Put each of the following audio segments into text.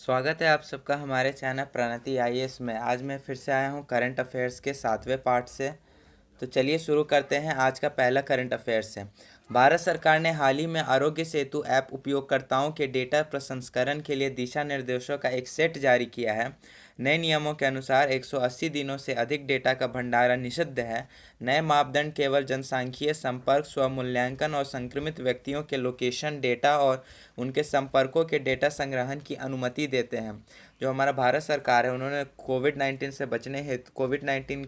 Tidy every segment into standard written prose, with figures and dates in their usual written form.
स्वागत है आप सबका हमारे चैनल प्रणति आईएएस में। आज मैं फिर से आया हूँ करंट अफेयर्स के 7वें पार्ट से। तो चलिए शुरू करते हैं। आज का पहला करंट अफेयर्स है। भारत सरकार ने हाल ही में आरोग्य सेतु ऐप उपयोगकर्ताओं के डेटा प्रसंस्करण के लिए दिशा निर्देशों का एक सेट जारी किया है। नए नियमों के अनुसार 180 दिनों से अधिक डेटा का भंडारण निषिद्ध है। नए मापदंड केवल जनसांख्यिकीय संपर्क, स्वमूल्यांकन और संक्रमित व्यक्तियों के लोकेशन डेटा और उनके संपर्कों के डेटा संग्रहण की अनुमति देते हैं। जो हमारा भारत सरकार है, उन्होंने कोविड-19 से बचने हेतु कोविड-19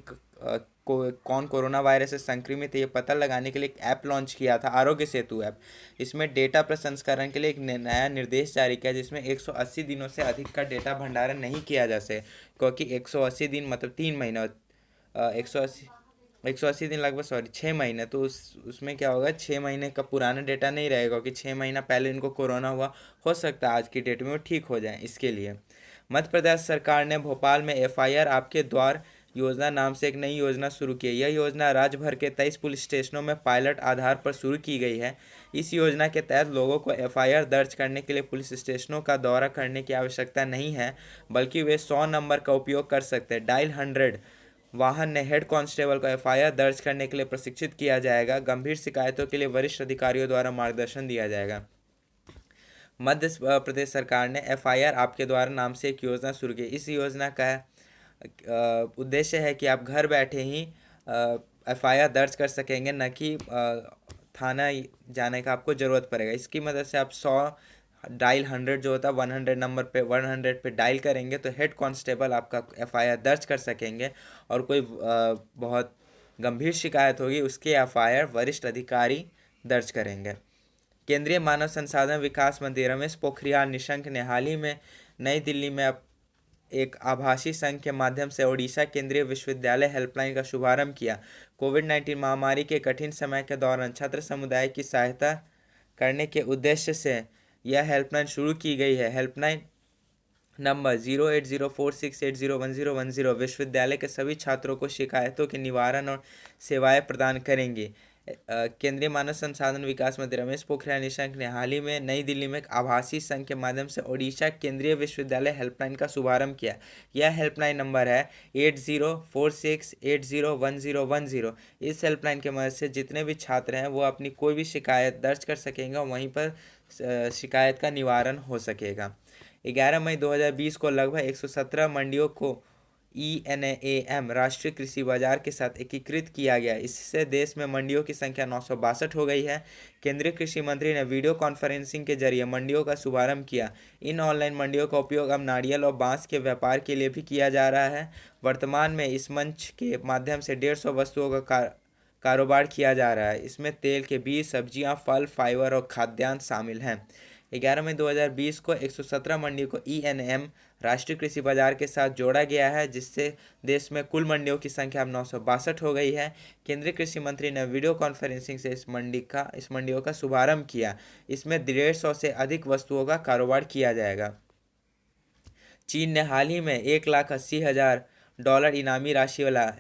कौन कोरोना वायरस से संक्रमित है ये पता लगाने के लिए एक ऐप लॉन्च किया था, आरोग्य सेतु ऐप। इसमें डेटा प्रसंस्करण के लिए एक नया निर्देश जारी किया, जिसमें 180 दिनों से अधिक का डेटा भंडारण नहीं किया जा सके, क्योंकि 180 दिन मतलब 3 महीना, 180 दिन लगभग 6 महीने। तो उसमें क्या होगा, 6 महीने का पुराना डेटा नहीं रहेगा, क्योंकि 6 महीना पहले इनको कोरोना हुआ। हो सकता है आज की डेट में वो ठीक हो जाए। इसके लिए मध्य प्रदेश सरकार ने भोपाल में एफआईआर आपके द्वार योजना नाम से एक नई योजना शुरू की है। यह योजना राज्य भर के 23 पुलिस स्टेशनों में पायलट आधार पर शुरू की गई है। इस योजना के तहत लोगों को एफआईआर दर्ज करने के लिए पुलिस स्टेशनों का दौरा करने की आवश्यकता नहीं है, बल्कि वे 100 नंबर का उपयोग कर सकते हैं। डायल 100 वाहन ने हेड कांस्टेबल को एफआईआर दर्ज करने के लिए प्रशिक्षित किया जाएगा। गंभीर शिकायतों के लिए वरिष्ठ अधिकारियों द्वारा मार्गदर्शन दिया जाएगा। मध्य प्रदेश सरकार ने एफआईआर आपके द्वारा नाम से एक योजना शुरू की। इस योजना का उद्देश्य है कि आप घर बैठे ही एफआईआर दर्ज कर सकेंगे, न कि थाना जाने का आपको ज़रूरत पड़ेगा। इसकी मदद से आप 100 डायल 100 जो होता है 100 नंबर पे 100 पे डायल करेंगे तो हेड कांस्टेबल आपका एफआईआर दर्ज कर सकेंगे, और कोई बहुत गंभीर शिकायत होगी उसके एफआईआर वरिष्ठ अधिकारी दर्ज करेंगे। केंद्रीय मानव संसाधन विकास मंत्री रमेश पोखरियाल निशंक ने हाल ही में नई दिल्ली में एक आभासी संघ के माध्यम से ओडिशा केंद्रीय विश्वविद्यालय हेल्पलाइन का शुभारंभ किया। कोविड-19 महामारी के कठिन समय के दौरान छात्र समुदाय की सहायता करने के उद्देश्य से यह हेल्पलाइन शुरू की गई है। हेल्पलाइन नंबर 080468011010 विश्वविद्यालय के सभी छात्रों को शिकायतों के निवारण और सेवाएं प्रदान करेंगी। केंद्रीय मानव संसाधन विकास मंत्री रमेश पोखरियाल निशंक ने हाल ही में नई दिल्ली में एक आभासी संघ के माध्यम से ओडिशा केंद्रीय विश्वविद्यालय हेल्पलाइन का शुभारंभ किया। यह हेल्पलाइन नंबर है 8046801010। इस हेल्पलाइन के मदद से जितने भी छात्र हैं वो अपनी कोई भी शिकायत दर्ज कर सकेंगे और वहीं पर शिकायत का निवारण हो सकेगा। 11 मई 2020 को लगभग 117 मंडियों को ENAM राष्ट्रीय कृषि बाजार के साथ एकीकृत किया गया। इससे देश में मंडियों की संख्या 962 हो गई है। केंद्रीय कृषि मंत्री ने वीडियो कॉन्फ्रेंसिंग के जरिए मंडियों का शुभारंभ किया। इन ऑनलाइन मंडियों का उपयोग अब नारियल और बांस के व्यापार के लिए भी किया जा रहा है। वर्तमान में इस मंच के माध्यम से 150 वस्तुओं का कारोबार किया जा रहा है। इसमें तेल के बीज, सब्जियां, फल, फाइबर और खाद्यान्न शामिल हैं। 11 मई 2020 को 117 मंडियों को ENAM राष्ट्रीय कृषि बाजार के साथ जोड़ा गया है, जिससे देश में कुल मंडियों की संख्या अब 962 हो गई है। केंद्रीय कृषि मंत्री ने वीडियो कॉन्फ्रेंसिंग से इस मंडियों का शुभारंभ किया। इसमें 150 से अधिक वस्तुओं का कारोबार किया जाएगा। चीन ने हाल ही में $1,80,000 इनामी राशि वाला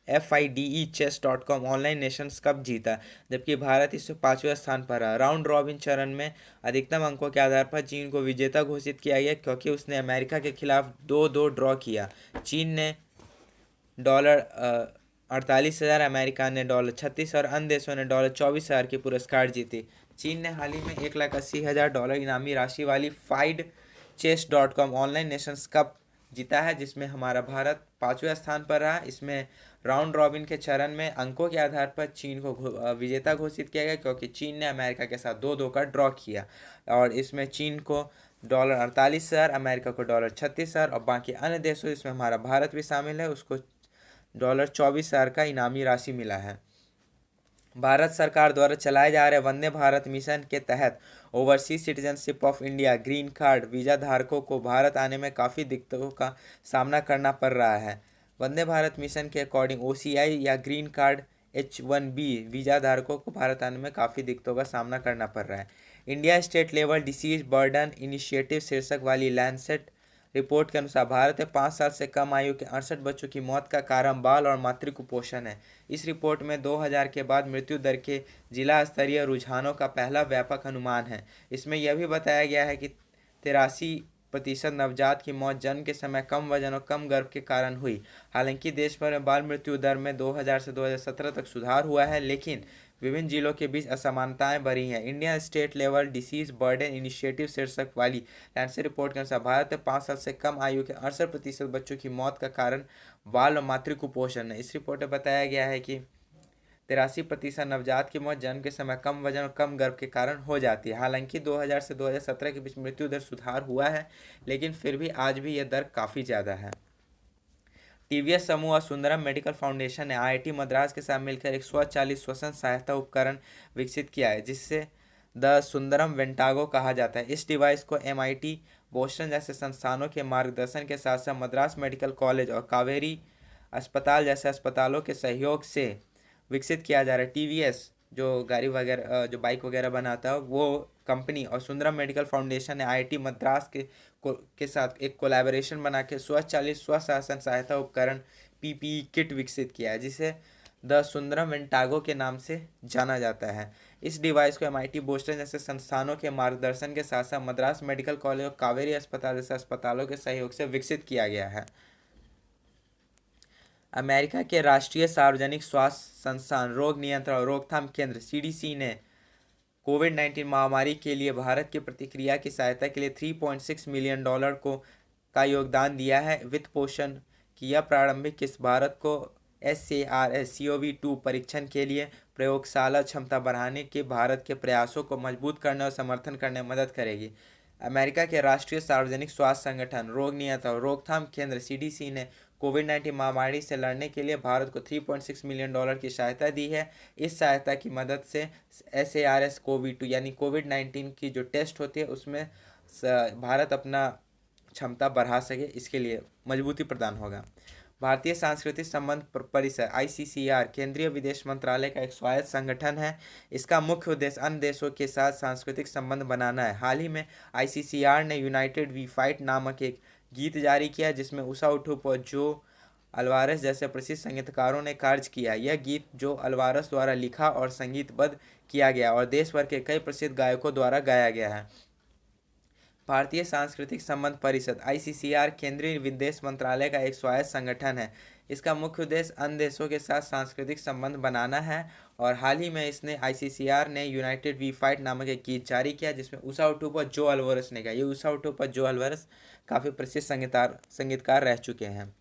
FIDE-Chess.com ऑनलाइन नेशंस कप जीता, जबकि भारत इसमें 5वें स्थान पर रहा। राउंड रॉबिन चरण में अधिकतम अंकों के आधार पर चीन को विजेता घोषित किया गया, क्योंकि उसने अमेरिका के खिलाफ 2-2 ड्रॉ किया। चीन ने $48,000, अमेरिका ने $36,000 और अन्य देशों ने $24,000 के पुरस्कार जीते। चीन ने हाल ही में $1,80,000 इनामी राशि वाली FIDE-Chess.com ऑनलाइन नेशंस कप जीता है, जिसमें हमारा भारत 5वें स्थान पर रहा। इसमें राउंड रॉबिन के चरण में अंकों के आधार पर चीन को विजेता घोषित किया गया, क्योंकि चीन ने अमेरिका के साथ 2-2 का ड्रॉ किया, और इसमें चीन को $48,000, अमेरिका को $36,000 और बाकी अन्य देशों इसमें हमारा भारत भी शामिल है, उसको $24,000 का इनामी राशि मिला है। भारत सरकार द्वारा चलाए जा रहे वंदे भारत मिशन के तहत overseas citizenship of India green card visa धारकों को भारत आने में काफ़ी दिक्कतों का सामना करना पड़ रहा है। वंदे भारत मिशन के अकॉर्डिंग OCI या ग्रीन कार्ड H1B वीज़ा धारकों को भारत आने में काफ़ी दिक्कतों का सामना करना पड़ रहा है। India state level disease burden initiative शीर्षक वाली लैंसेट रिपोर्ट के अनुसार भारत में 5 साल से कम आयु के 68 बच्चों की मौत का कारण बाल और मातृ कुपोषण है। इस रिपोर्ट में 2000 के बाद मृत्यु दर के जिला स्तरीय रुझानों का पहला व्यापक अनुमान है। इसमें यह भी बताया गया है कि 83 प्रतिशत नवजात की मौत जन्म के समय कम वजन और कम गर्भ के कारण हुई। हालांकि देश भर में बाल मृत्यु दर में 2000 से 2017 तक सुधार हुआ है, लेकिन विभिन्न जिलों के बीच असमानताएं बढ़ी हैं। Indian state level disease burden initiative शीर्षक वाली लैंसेट रिपोर्ट के अनुसार भारत में 5 साल से कम आयु के 68% बच्चों की मौत का कारण बाल और मातृ कुपोषण है। इस रिपोर्ट में बताया गया है कि 83% नवजात की मौत जन्म के समय कम वजन और कम गर्भ के कारण हो जाती है। हालांकि 2000 से 2017 के बीच मृत्यु दर सुधार हुआ है, लेकिन फिर भी आज भी यह दर काफ़ी ज़्यादा है। टीवीएस समूह और सुंदरम मेडिकल फाउंडेशन ने आईआईटी मद्रास के साथ मिलकर एक स्वचालित श्वसन सहायता उपकरण विकसित किया है, जिससे द सुंदरम वेंटागो कहा जाता है। इस डिवाइस को एमआईटी, बोस्टन जैसे संस्थानों के मार्गदर्शन के साथ साथ मद्रास मेडिकल कॉलेज और कावेरी अस्पताल जैसे अस्पतालों के सहयोग से विकसित किया जा रहा है। टीवीएस जो गाड़ी वगैरह जो बाइक वगैरह बनाता है, वो कंपनी और सुंदरम मेडिकल फाउंडेशन ने आईआईटी मद्रास के साथ एक कोलैबोरेशन बना के स्वचालित स्वशासन सहायता उपकरण पीपीई किट विकसित किया है, जिसे द सुंदरम वेंटागो के नाम से जाना जाता है। इस डिवाइस को एमआईटी, बोस्टन जैसे संस्थानों के मार्गदर्शन के साथ साथ मद्रास मेडिकल कॉलेज और कावेरी अस्पताल जैसे अस्पतालों के सहयोग से विकसित किया गया है। अमेरिका के राष्ट्रीय सार्वजनिक स्वास्थ्य संस्थान रोग नियंत्रण और रोकथाम केंद्र सीडीसी ने कोविड-19 महामारी के लिए भारत की प्रतिक्रिया की सहायता के लिए $3.6 मिलियन का योगदान दिया है। वित्त पोषण की यह प्रारंभिक किस्त भारत को SARS-CoV-2 परीक्षण के लिए प्रयोगशाला क्षमता बढ़ाने के भारत के प्रयासों को मजबूत करने और समर्थन करने में मदद करेगी। अमेरिका के राष्ट्रीय सार्वजनिक स्वास्थ्य संगठन रोग नियंत्रण और रोकथाम केंद्र सीडीसी ने कोविड-19 महामारी से लड़ने के लिए भारत को $3.6 मिलियन की सहायता दी है। इस सहायता की मदद से SARS-CoV-2 यानी कोविड-19 की जो टेस्ट होती है उसमें भारत अपना क्षमता बढ़ा सके, इसके लिए मजबूती प्रदान होगा। भारतीय सांस्कृतिक संबंध परिषद ICCR केंद्रीय विदेश मंत्रालय का एक स्वायत्त संगठन है। इसका मुख्य उद्देश्य अन्य देशों के साथ सांस्कृतिक संबंध बनाना है। हाल ही में ICCR ने यूनाइटेड वी फाइट नामक एक गीत जारी किया, जिसमें उषा उथुप और जो अल्वारेस जैसे प्रसिद्ध संगीतकारों ने कार्य किया। यह गीत जो अल्वारेस द्वारा लिखा और संगीतबद्ध किया गया और देश भर के कई प्रसिद्ध गायकों द्वारा गाया गया है। भारतीय सांस्कृतिक संबंध परिषद ICCR केंद्रीय विदेश मंत्रालय का एक स्वायत्त संगठन है। इसका मुख्य उद्देश्य अन्य देशों के साथ सांस्कृतिक संबंध बनाना है और हाल ही में इसने ICCR ने यूनाइटेड वी फाइट नामक एक गीत जारी किया, जिसमें उषा उथुप और जो अल्वारेस ने गाया। ये उषा उथुप और जो अल्वारेस काफ़ी प्रसिद्ध संगीतकार रह चुके हैं।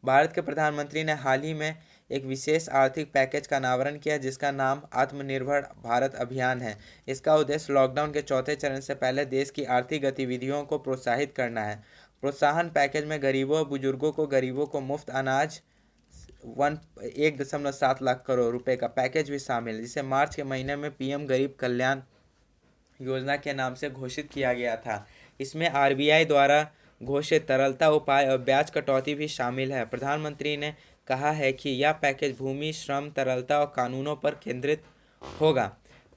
भारत के प्रधानमंत्री ने हाल ही में एक विशेष आर्थिक पैकेज का अनावरण किया, जिसका नाम आत्मनिर्भर भारत अभियान है। इसका उद्देश्य लॉकडाउन के चौथे चरण से पहले देश की आर्थिक गतिविधियों को प्रोत्साहित करना है। प्रोत्साहन पैकेज में गरीबों और गरीबों को मुफ्त अनाज 1.7 लाख करोड़ रुपए का पैकेज भी शामिल है, जिसे मार्च के महीने में पीएम गरीब कल्याण योजना के नाम से घोषित किया गया था। इसमें RBI द्वारा घोषित तरलता उपाय और ब्याज कटौती भी शामिल है। प्रधानमंत्री ने कहा है कि यह पैकेज भूमि, श्रम, तरलता और कानूनों पर केंद्रित होगा।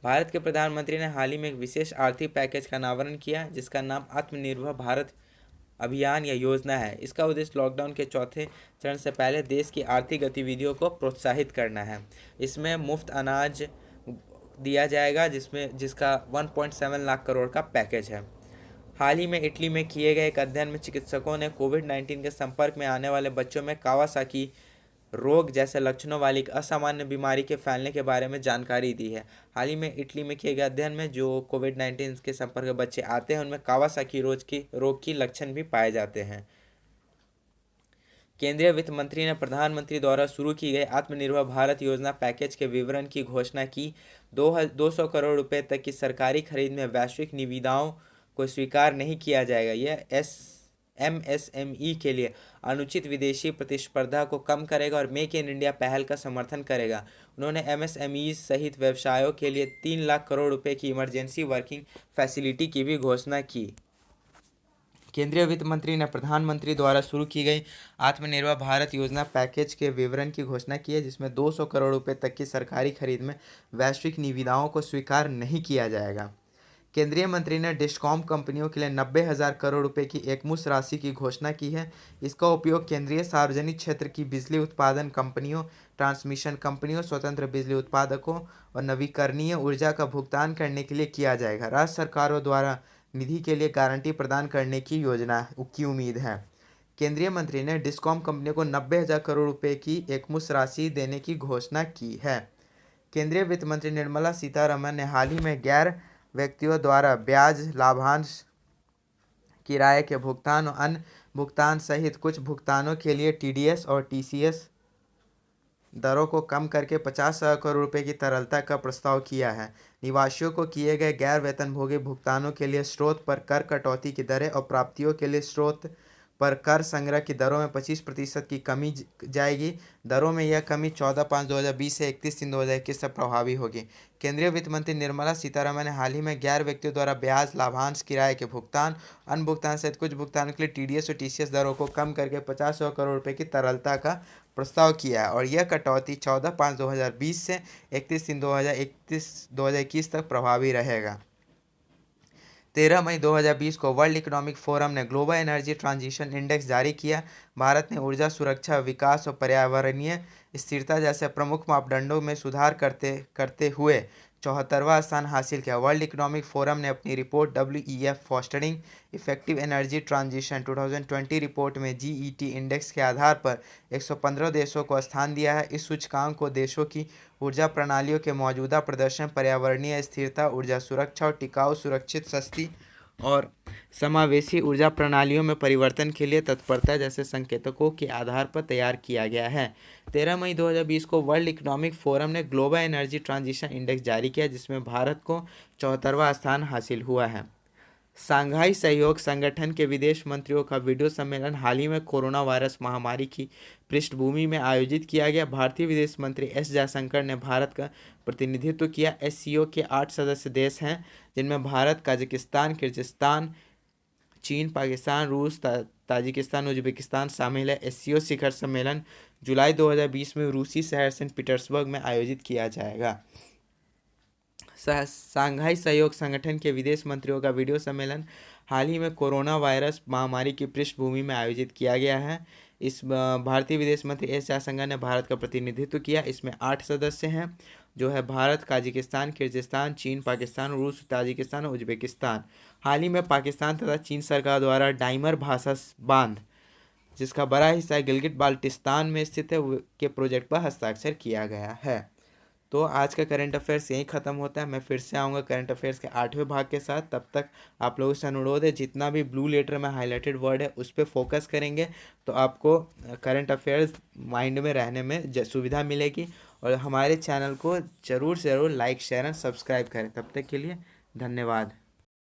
भारत के प्रधानमंत्री ने हाल ही में एक विशेष आर्थिक पैकेज का अनावरण किया, जिसका नाम आत्मनिर्भर भारत अभियान या योजना है। इसका उद्देश्य लॉकडाउन के चौथे चरण से पहले देश की आर्थिक गतिविधियों को प्रोत्साहित करना है। इसमें मुफ्त अनाज दिया जाएगा, जिसका 1.7 लाख करोड़ का पैकेज है। हाल ही में इटली में किए गए एक अध्ययन में चिकित्सकों ने कोविड-19 के संपर्क में आने वाले बच्चों में कावासाकी रोग जैसे लक्षणों वाली असामान्य बीमारी के फैलने के बारे में जानकारी दी है। हाल ही में इटली में किए गए अध्ययन में जो कोविड-19 के संपर्क में बच्चे आते हैं, उनमें कावासाकी रोग की लक्षण भी पाए जाते हैं। केंद्रीय वित्त मंत्री ने प्रधानमंत्री द्वारा शुरू की गई आत्मनिर्भर भारत योजना पैकेज के विवरण की घोषणा की। 200 करोड़ रुपए तक की सरकारी खरीद में वैश्विक निविदाओं को स्वीकार नहीं किया जाएगा। यह MSME के लिए अनुचित विदेशी प्रतिस्पर्धा को कम करेगा और मेक इन इंडिया पहल का समर्थन करेगा। उन्होंने MSME सहित व्यवसायों के लिए 3 लाख करोड़ रुपए की इमरजेंसी वर्किंग फैसिलिटी की भी घोषणा की। केंद्रीय वित्त मंत्री ने प्रधानमंत्री द्वारा शुरू की गई आत्मनिर्भर भारत योजना पैकेज के विवरण की घोषणा की है, जिसमें 200 करोड़ रुपए तक की सरकारी खरीद में वैश्विक निविदाओं को स्वीकार नहीं किया जाएगा। केंद्रीय मंत्री ने डिस्कॉम कंपनियों के लिए 90,000 करोड़ रुपए की एकमुश्त राशि की घोषणा की है। इसका उपयोग केंद्रीय सार्वजनिक क्षेत्र की बिजली उत्पादन कंपनियों, ट्रांसमिशन कंपनियों, स्वतंत्र बिजली उत्पादकों और नवीकरणीय ऊर्जा का भुगतान करने के लिए किया जाएगा। राज्य सरकारों द्वारा निधि के लिए गारंटी प्रदान करने की योजना की उम्मीद है। केंद्रीय मंत्री ने डिस्कॉम कंपनी को 90,000 करोड़ रुपए की एकमुश्त राशि देने की घोषणा की है। केंद्रीय वित्त मंत्री निर्मला सीतारमण ने हाल ही में गैर व्यक्तियों द्वारा ब्याज, लाभांश, किराए के भुगतान और अन्य भुगतान सहित कुछ भुगतानों के लिए टीडीएस और टीसीएस दरों को कम करके 50,000 करोड़ रुपए की तरलता का प्रस्ताव किया है। निवासियों को किए गए गैर वेतनभोगी भुगतानों के लिए स्रोत पर कर कटौती की दरें और प्राप्तियों के लिए स्रोत पर कर संग्रह की दरों में 25% की कमी जाएगी। दरों में यह कमी 14/5/2020 से 31/3/2021 तक प्रभावी होगी। केंद्रीय वित्त मंत्री निर्मला सीतारमण ने हाल ही में गैर व्यक्तियों द्वारा ब्याज, लाभांश, किराए के भुगतान, अन्य भुगतान सहित कुछ भुगतानों के लिए टीडीएस और टीसीएस दरों को कम करके 50,000 करोड़ रुपए की तरलता का प्रस्ताव किया है और यह कटौती 14/5/2020 से 31/3/2021 तक प्रभावी रहेगा। 13 मई 2020 को वर्ल्ड इकोनॉमिक फोरम ने ग्लोबल एनर्जी ट्रांजिशन इंडेक्स जारी किया। भारत ने ऊर्जा सुरक्षा, विकास और पर्यावरणीय स्थिरता जैसे प्रमुख मापदंडों में सुधार करते हुए 74वां स्थान हासिल किया। वर्ल्ड इकोनॉमिक फोरम ने अपनी report WEF fostering effective energy transition 2020 report में GET इंडेक्स के आधार पर 115 देशों को स्थान दिया है। इस सूचकांक को देशों की ऊर्जा प्रणालियों के मौजूदा प्रदर्शन, पर्यावरणीय स्थिरता, ऊर्जा सुरक्षा और टिकाऊ, सुरक्षित, सस्ती और समावेशी ऊर्जा प्रणालियों में परिवर्तन के लिए तत्परता जैसे संकेतकों के आधार पर तैयार किया गया है। 13 मई 2020 को वर्ल्ड इकोनॉमिक फोरम ने ग्लोबल एनर्जी ट्रांजिशन इंडेक्स जारी किया, जिसमें भारत को 74वां स्थान हासिल हुआ है। शंघाई सहयोग संगठन के विदेश मंत्रियों का वीडियो सम्मेलन हाल ही में कोरोना वायरस महामारी की पृष्ठभूमि में आयोजित किया गया। भारतीय विदेश मंत्री एस जयशंकर ने भारत का प्रतिनिधित्व किया। SCO के 8 सदस्य देश हैं, जिनमें भारत, ताजिकिस्तान, किर्गिस्तान, चीन, पाकिस्तान, रूस, ताजिकिस्तान, उज्बेकिस्तान शामिल है। SCO शिखर सम्मेलन जुलाई 2020 में रूसी शहर सेंट पीटर्सबर्ग में आयोजित किया जाएगा। शंघाई सहयोग संगठन के विदेश मंत्रियों का वीडियो सम्मेलन हाल ही में कोरोना वायरस महामारी की पृष्ठभूमि में आयोजित किया गया है। इस भारतीय विदेश मंत्री एस जयशंकर ने भारत का प्रतिनिधित्व किया। इसमें 8 सदस्य हैं, जो है भारत, ताजिकिस्तान, किर्गिस्तान, चीन, पाकिस्तान, रूस, ताजिकिस्तान और उज्बेकिस्तान। हाल ही में पाकिस्तान तथा चीन सरकार द्वारा डाइमर भाषा बांध, जिसका बड़ा हिस्सा गिलगित बाल्टिस्तान में स्थित है, के प्रोजेक्ट पर हस्ताक्षर किया गया है। तो आज का करंट अफेयर्स यहीं ख़त्म होता है। मैं फिर से आऊँगा करंट अफेयर्स के 8वें भाग के साथ। तब तक आप लोगों से अनुरोध है, जितना भी ब्लू लेटर में हाईलाइटेड वर्ड है उस पर फोकस करेंगे तो आपको करंट अफेयर्स माइंड में रहने में सुविधा मिलेगी। और हमारे चैनल को ज़रूर से ज़रूर लाइक, शेयर एंड सब्सक्राइब करें। तब तक के लिए धन्यवाद।